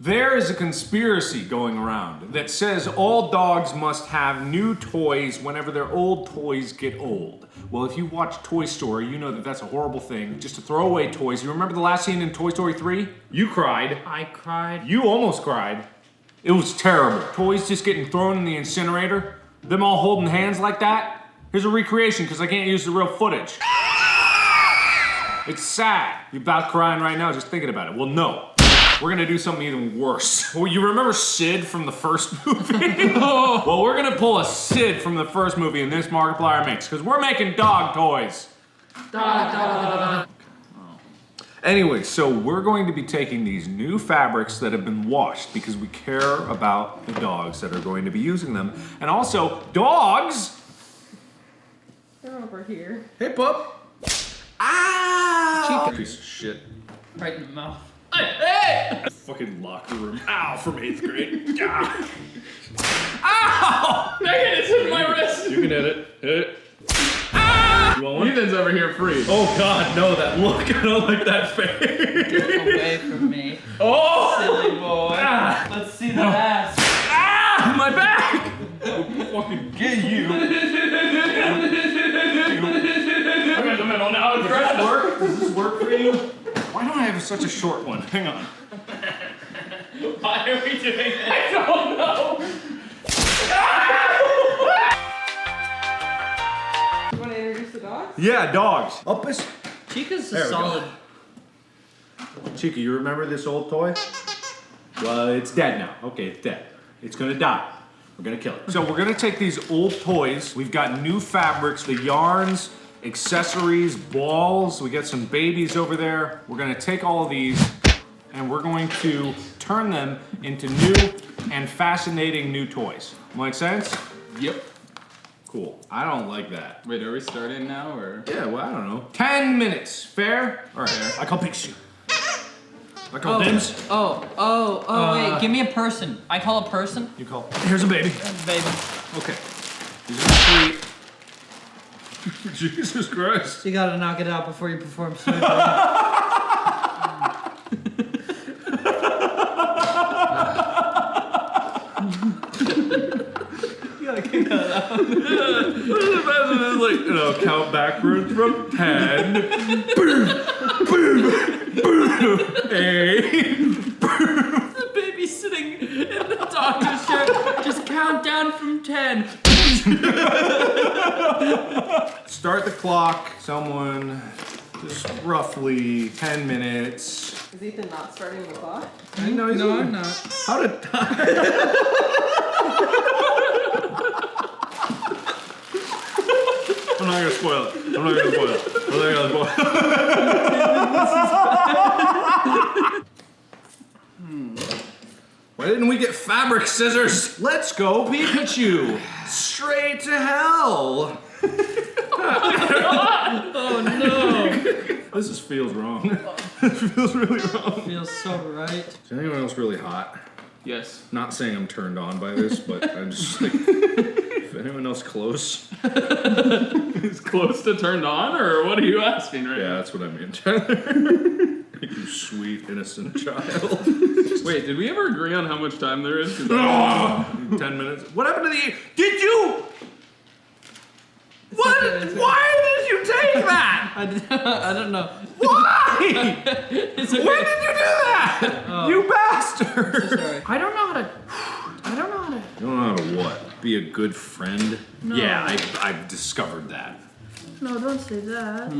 There is a conspiracy going around that says all dogs must have new toys whenever their old toys get old. Well, if you watch Toy Story, you know that that's a horrible thing, just to throw away toys. You remember the last scene in Toy Story 3? You cried. I cried. You almost cried. It was terrible. Toys just getting thrown in the incinerator. Them all holding hands like that. Here's a recreation because I can't use the real footage. It's sad. You're about crying right now just thinking about it. Well, no. We're gonna do something even worse. Well, you remember Sid from the first movie? Well, we're gonna pull a Sid from the first movie in this Markiplier mix, because we're making dog toys. Anyway, so we're going to be taking these new fabrics that have been washed because we care about the dogs that are going to be using them. And also, dogs! They're over here. Hey, pup! Ow! Piece of shit. Right in the mouth. Hey! Fucking locker room. Ow, from 8th grade. Ow! Dang it, it's hitting my wrist! You can hit it. Hit it. You want one? Ethan's over here free. Oh God, no, that look. I don't like that face. Get away from me. Oh! Silly boy. Let's see the ass. Ah! My back! I'll fucking get you. I'm in the middle now. Does this work? Does this work for you? Why don't I have such a short one? Hang on. Why are we doing this? I don't know. You want to introduce the dogs? Yeah, dogs. Uppus. Chica's There a we solid. Chica, you remember this old toy? Well, it's dead now. Okay, it's dead. It's gonna die. We're gonna kill it. So we're gonna take these old toys. We've got new fabrics, the yarns, accessories, balls. We got some babies over there. We're gonna take all of these and we're going to turn them into new and fascinating new toys. Make sense? Yep. Cool. I don't like that. Wait, are we starting now or? Yeah, well, I don't know. 10 minutes. Fair? All right. Fair. I call Pikachu. I call Dims. Wait, give me a person. I call a person? You call. Here's a baby. Baby. Okay. These are sweet. Jesus Christ. You gotta knock it out before you perform surgery. You gotta kick that out. Like, count backwards from 10. Boom, boom, boom, 8. The baby sitting in the doctor's chair. Just count down from 10. Start the clock. Someone, just roughly 10 minutes. Is Ethan not starting the clock? No, I'm not. How did I'm not gonna spoil it. I'm not gonna spoil it. I'm not gonna spoil it. Why didn't we get fabric scissors? Let's go, Pikachu! Straight to hell! Oh no! This feels wrong. It feels really wrong. Feels so right. Is anyone else really hot? Yes. Not saying I'm turned on by this, but I'm just like, if anyone else close? Is close to turned on, or what are you asking right Yeah, now? that's what I mean, Tyler. You sweet, innocent child. Wait, did we ever agree on how much time there is? 10 minutes. What happened to the... Did you... What? okay. Why did you take that? I don't know. Why? It's okay. When did you do that? You bastard. Sorry. I don't know how to. I don't know how to. You don't know how to what? Be a good friend? No. Yeah, I've discovered that. No, don't say that.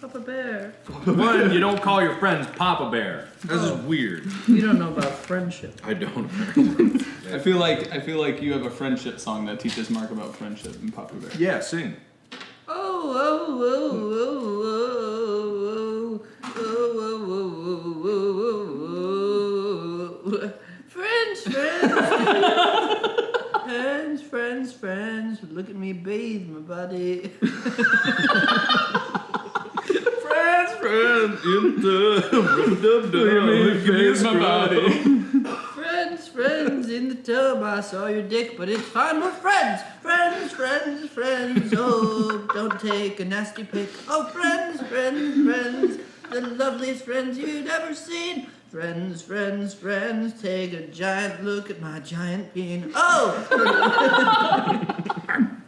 Papa Bear. One, you don't call your friends Papa Bear. This is weird. You don't know about friendship. I don't. I feel like you have a friendship song that teaches Mark about friendship and Papa Bear. Yeah, sing. Friends, look at me bathe my body. Friends in the my body. Friends in the tub. I saw your dick, but it's fine with friends. Friends. Oh, don't take a nasty pic. Oh, friends. the loveliest friends you've ever seen. Friends, friends, friends, take a giant look at my giant bean. Oh!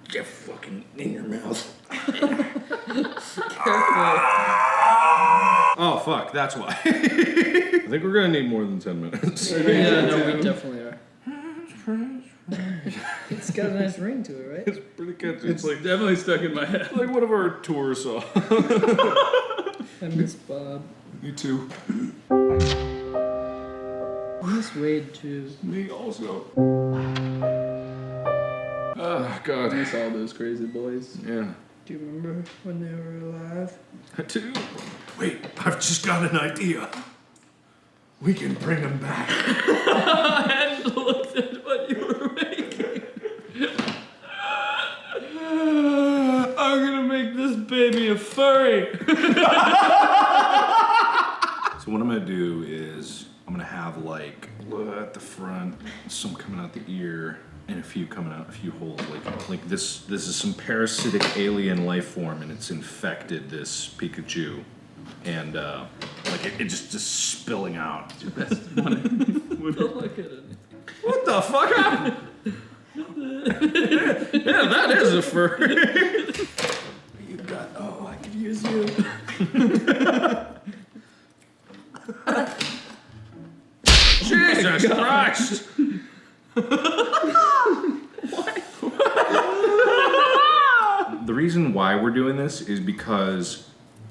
Get fucking in your mouth. Careful. Oh, fuck, that's why. I think we're gonna need more than 10 minutes. Yeah, no, we definitely are. It's got a nice ring to it, right? It's pretty catchy. It's like definitely stuck in my head. like one of our tour songs. I miss Bob. Me too. I miss Wade too. Me also. Oh, God. I miss all those crazy boys. Yeah. Do you remember when they were alive? I do. Wait, I've just got an idea. We can bring him back. And looked at what you were making. I'm gonna make this baby a furry. So what I'm gonna do is I'm gonna have like at the front, some coming out the ear, and a few coming out, a few holes. Like this is some parasitic alien life form, and it's infected this Pikachu, and like it just spilling out. Look at it. What the fuck happened? Yeah, that is a fur. You got. Oh, I could use you. Jesus Christ! The reason why we're doing this is because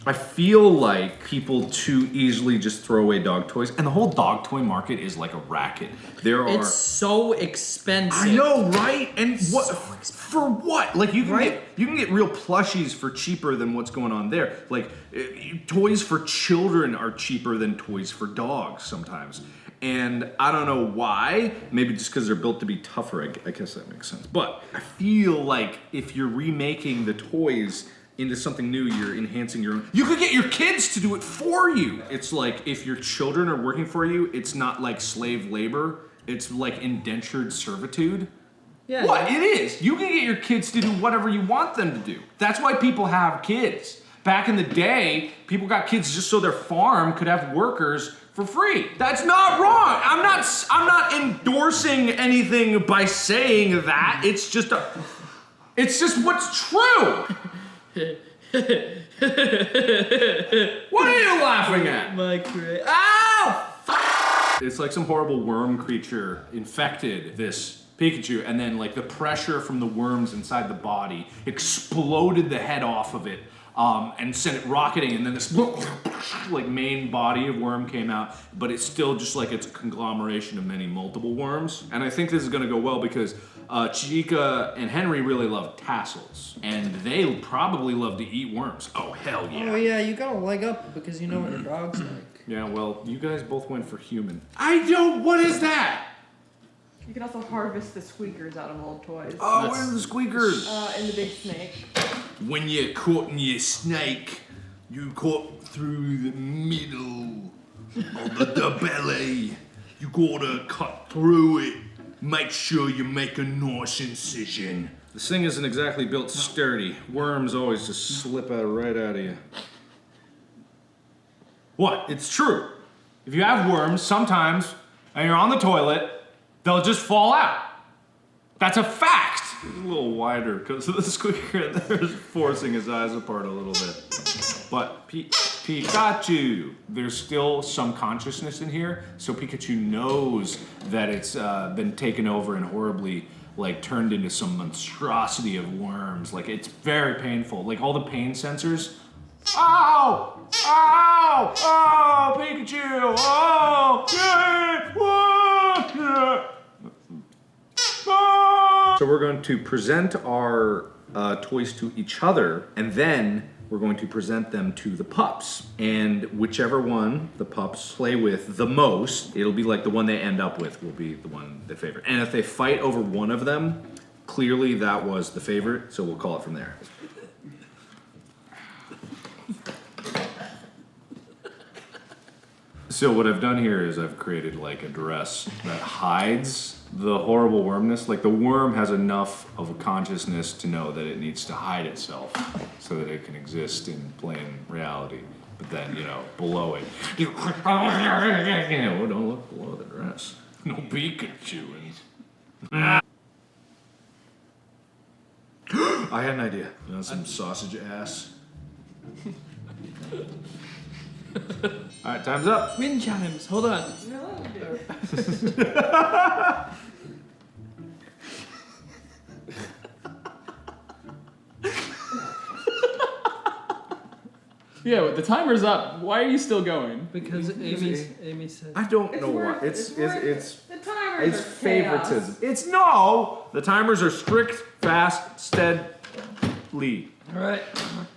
I feel like people too easily just throw away dog toys, and the whole dog toy market is like a racket. There are. It's so expensive. I know, right? And what for? What? Like you can get real plushies for cheaper than what's going on there. Like toys for children are cheaper than toys for dogs sometimes. And I don't know why. Maybe just because they're built to be tougher. I guess that makes sense. But I feel like if you're remaking the toys into something new, you're enhancing your own. You could get your kids to do it for you. It's like if your children are working for you, it's not like slave labor. It's like indentured servitude. Yeah. What? It is. You can get your kids to do whatever you want them to do. That's why people have kids. Back in the day, people got kids just so their farm could have workers for free. That's not wrong. I'm not endorsing anything by saying that. It's just what's true. What are you laughing at? My Ow! It's like some horrible worm creature infected this Pikachu, and then like the pressure from the worms inside the body exploded the head off of it, and sent it rocketing, and then this like main body of worm came out, but it's still just like it's a conglomeration of multiple worms. And I think this is gonna go well because Chica and Henry really love tassels, and they probably love to eat worms. Oh hell yeah! Oh yeah, you got a leg up because you know what your dog's like. Yeah, well, you guys both went for human. I don't. What is that? You can also harvest the squeakers out of old toys. Oh, where's the squeakers? In the big snake. When you're caught your snake, you cut through the middle of the belly. You gotta cut through it. Make sure you make a nice incision. This thing isn't exactly built sturdy. Worms always just slip out right out of you. What? It's true. If you have worms, sometimes, and you're on the toilet, they'll just fall out. That's a fact. It's a little wider because of the squeaker there is forcing his eyes apart a little bit. But Pikachu, there's still some consciousness in here, so Pikachu knows that it's been taken over and horribly like turned into some monstrosity of worms. Like it's very painful. Like all the pain sensors. Ow! Ow! Oh, Pikachu! Oh! Yeah! Whoa! So we're going to present our toys to each other, and then we're going to present them to the pups. And whichever one the pups play with the most, it'll be like the one they end up with will be the one they favorite. And if they fight over one of them, clearly that was the favorite, so we'll call it from there. So what I've done here is I've created like a dress that hides the horrible wormness. Like the worm has enough of a consciousness to know that it needs to hide itself so that it can exist in plain reality. But then, below it, don't look below the dress. No Pikachu. I had an idea. Some sausage ass. All right, time's up. Wind chimes. Hold on. Yeah, the timer's up. Why are you still going? Because Amy said. I don't know why. It's the timers it's are favoritism. chaos. It's the timers are strict, fast, steadily. All right.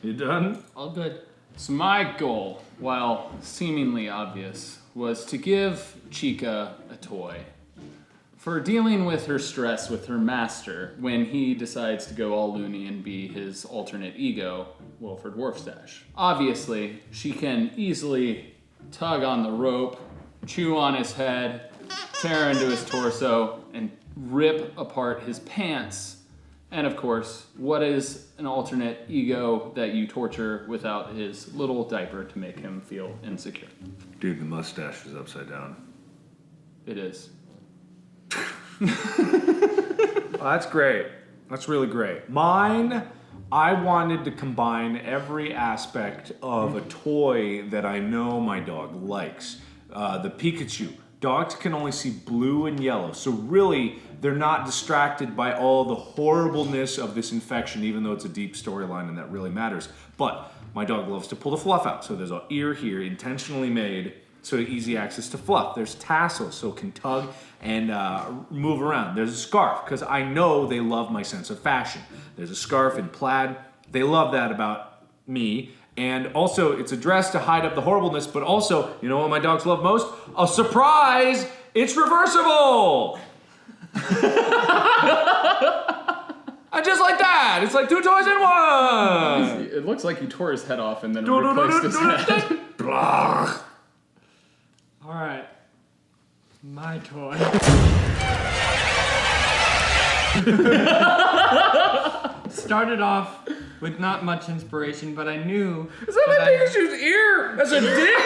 You done? All good. So my goal, while seemingly obvious, was to give Chica a toy for dealing with her stress with her master when he decides to go all loony and be his alternate ego, Wilford Dwarfstache. Obviously, she can easily tug on the rope, chew on his head, tear into his torso, and rip apart his pants. And of course, what is an alternate ego that you torture without his little diaper to make him feel insecure? Dude, the mustache is upside down. It is. Well, that's great. That's really great. Mine, I wanted to combine every aspect of a toy that I know my dog likes. The Pikachu. Dogs can only see blue and yellow, so really, they're not distracted by all the horribleness of this infection, even though it's a deep storyline and that really matters. But my dog loves to pull the fluff out, so there's an ear here intentionally made so easy access to fluff. There's tassels, so it can tug and move around. There's a scarf, because I know they love my sense of fashion. There's a scarf in plaid. They love that about me. And also, it's a dress to hide up the horribleness, but also, you know what my dogs love most? A surprise! It's reversible! And just like that, it's like 2 toys in one! It looks like you tore his head off and then replaced his head. Blah. All right. My toy. Started off with not much inspiration, but I knew. Is that my Pikachu's ear? As a dick?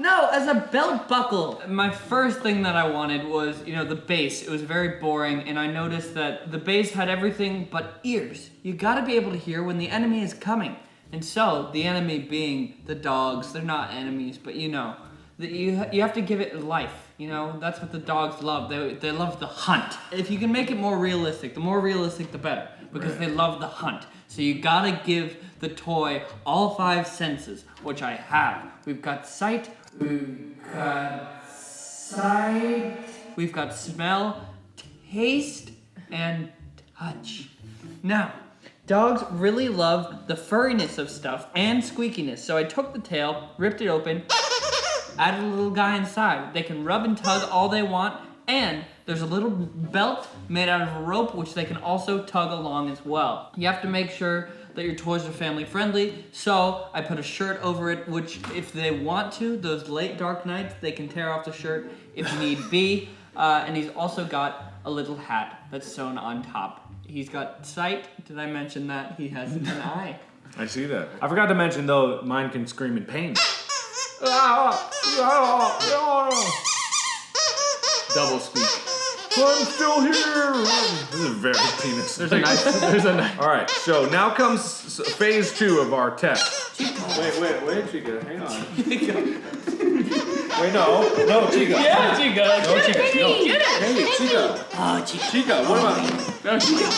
No, as a belt buckle. My first thing that I wanted was, the base. It was very boring, and I noticed that the base had everything but ears. You gotta be able to hear when the enemy is coming. And so, the enemy being the dogs, they're not enemies, but you have to give it life. That's what the dogs love. They love the hunt. If you can make it more realistic, the more realistic the better, because they love the hunt. So you gotta give the toy all 5 senses, which I have. We've got sight, we've got smell, taste, and touch. Now, dogs really love the furriness of stuff and squeakiness, so I took the tail, ripped it open, added a little guy inside. They can rub and tug all they want, and there's a little belt made out of a rope which they can also tug along as well. You have to make sure that your toys are family friendly, so I put a shirt over it, which if they want to, those late dark nights, they can tear off the shirt if need be. And he's also got a little hat that's sewn on top. He's got sight. Did I mention that? He has an eye. I see that. I forgot to mention, though, mine can scream in pain. Double squeak. I'm still here! This is very penis. There's a knife. Alright, so now comes phase 2 of our test. Wait, Chica, hang on. Wait, no, Chica. Yeah, Chica. No, Chica, no. Get it. Hey, Chica. Oh, Chica. Chica, what about... No, Chica.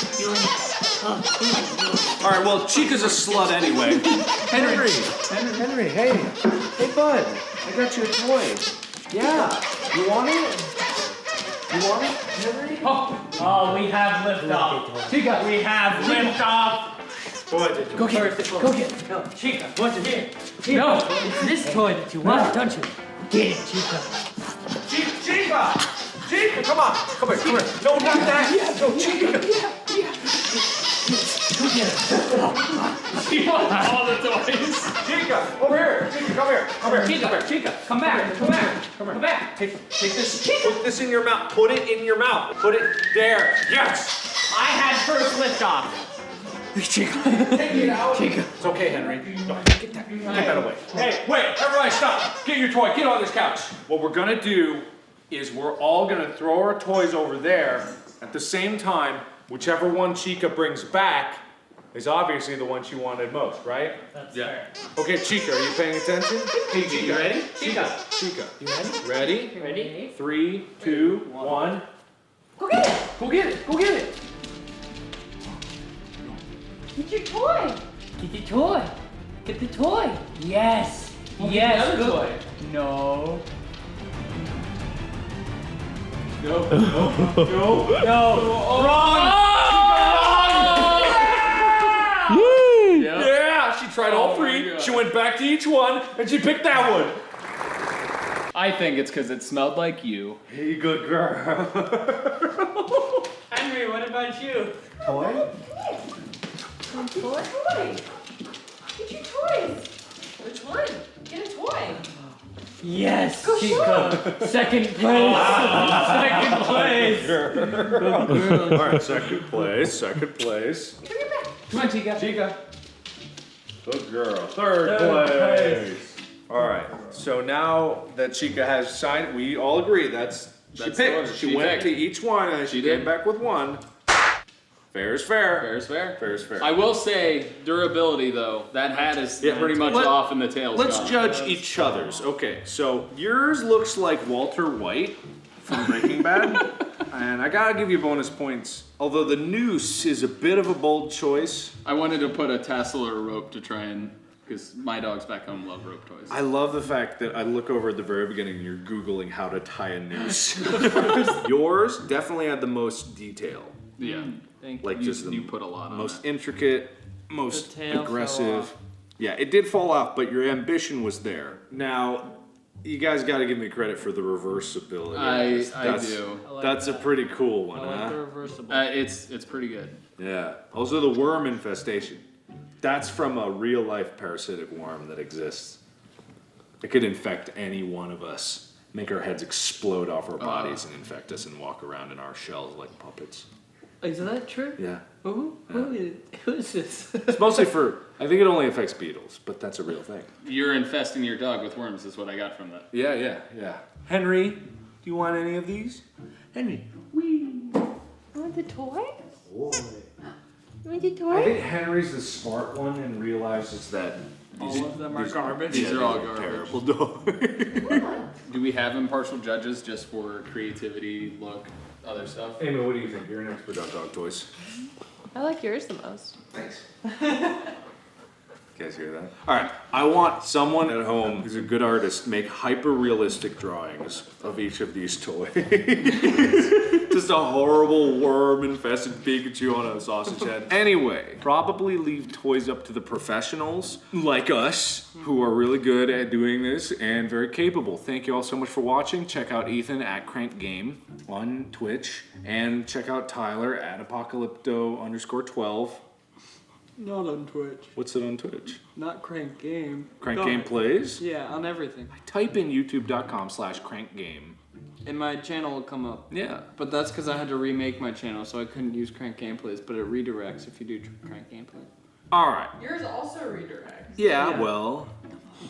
Alright, well, Chica's a slut anyway. Henry, hey, bud. I got you a toy. Yeah, you want it? You want it, Henry? Oh, we have liftoff. Chica, we have liftoff. Boy, Go get it. No, Chica, what's it here? No. It's this toy that you want, don't you? Get it, Chica. Chica, come here. No, not that. No, Chica. Go get it. She wants all the toys. Chica, over here. Chica, come here. Chica, come back. Take this. Put this in your mouth. Put it in your mouth. Put it there. Yes. I had first liftoff. Chica. Take it out. Chica. It's okay, Henry. No, get that away. Hey, wait, everybody stop. Get your toy, get on this couch. What we're gonna do is we're all gonna throw our toys over there at the same time. Whichever one Chica brings back is obviously the one she wanted most, right? That's fair. Okay, Chica, are you paying attention? Hey, Chica, You ready? Chica, you ready? You ready? 3, 2, 1. Go get it! Go get it, go get it. Get your toy! Get the toy. Get the toy. Yes. Yes. another good. toy. No. No, no, no. No. Wrong. Yeah. Yeah, she tried all Oh my 3. God. She went back to each one and she picked that one. I think it's because it smelled like you. Hey, good girl. Henry, what about you? Toy? Toy? Get your toys! Which one? Get a toy! Yes, Go Chica. Second place. Second place. All right, second place. Give me back! Come on, Chica. Chica. Good girl. Third Third place. All right. So now that Chica has signed, we all agree that's she That's the picked. one. She She went picked. to each one and she She came did. back with one. Fair is fair. Fair is fair. Fair is fair. I will say durability though. That hat is Yeah, pretty much let- off and the tail's Let's gone. judge each other's. Okay, so yours looks like Walter White from Breaking Bad, and I gotta give you bonus points. Although the noose is a bit of a bold choice. I wanted to put a tassel or a rope to try and, because my dogs back home love rope toys. I love the fact that I look over at the very beginning and you're Googling how to tie a noose. Yours definitely had the most detail. Yeah. Thank Like You, just the you put a lot on most it. intricate, most The tail fell aggressive. off. Yeah, it did fall off, but your ambition was there. Now, you guys got to give me credit for the reversibility. I That's- do. I like That's a that. pretty cool one, I like the huh? reversible. It's pretty good. Yeah. Also, the worm infestation. That's from a real life parasitic worm that exists. It could infect any one of us, make our heads explode off our bodies and infect us and walk around in our shells like puppets. Is that true? Yeah. Who is this? It's mostly for, I think it only affects beetles, but that's a real thing. You're infesting your dog with worms is what I got from that. Yeah. Henry, do you want any of these? Henry. You want the toy? Boy. You want the I toy? think Henry's the smart one and realizes that All of them are garbage. These are all garbage. terrible dogs. Do we have impartial judges just for creativity, look, other stuff? Amy, what do you think? You're an expert on dog toys. I like yours the most. Thanks. You guys hear that? All right, I want someone at home who's a good artist make hyper-realistic drawings of each of these toys. Just a horrible worm-infested Pikachu on a sausage head. Anyway, probably leave toys up to the professionals like us, who are really good at doing this and very capable. Thank you all so much for watching. Check out Ethan at Crank Game on Twitch, and check out Tyler at Apocalypto_12. Not on Twitch. What's it on Twitch? Not Crank Game. Crank Go Game ahead. Plays? Yeah, on everything. Type in youtube.com/crankgame. And my channel will come up. Yeah. But that's because I had to remake my channel, so I couldn't use Crank Gameplays, but it redirects if you do Crank Gameplay. All right. Yours also redirects. Yeah, Yeah. well.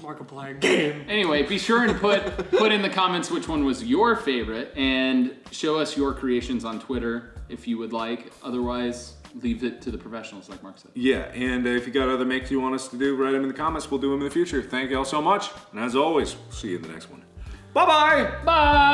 Markiplier game. Anyway, be sure and put in the comments which one was your favorite and show us your creations on Twitter if you would like. Otherwise, leave it to the professionals, like Mark said. Yeah, and if you got other makes you want us to do, write them in the comments. We'll do them in the future. Thank you all so much. And as always, see you in the next one. Bye-bye. Bye!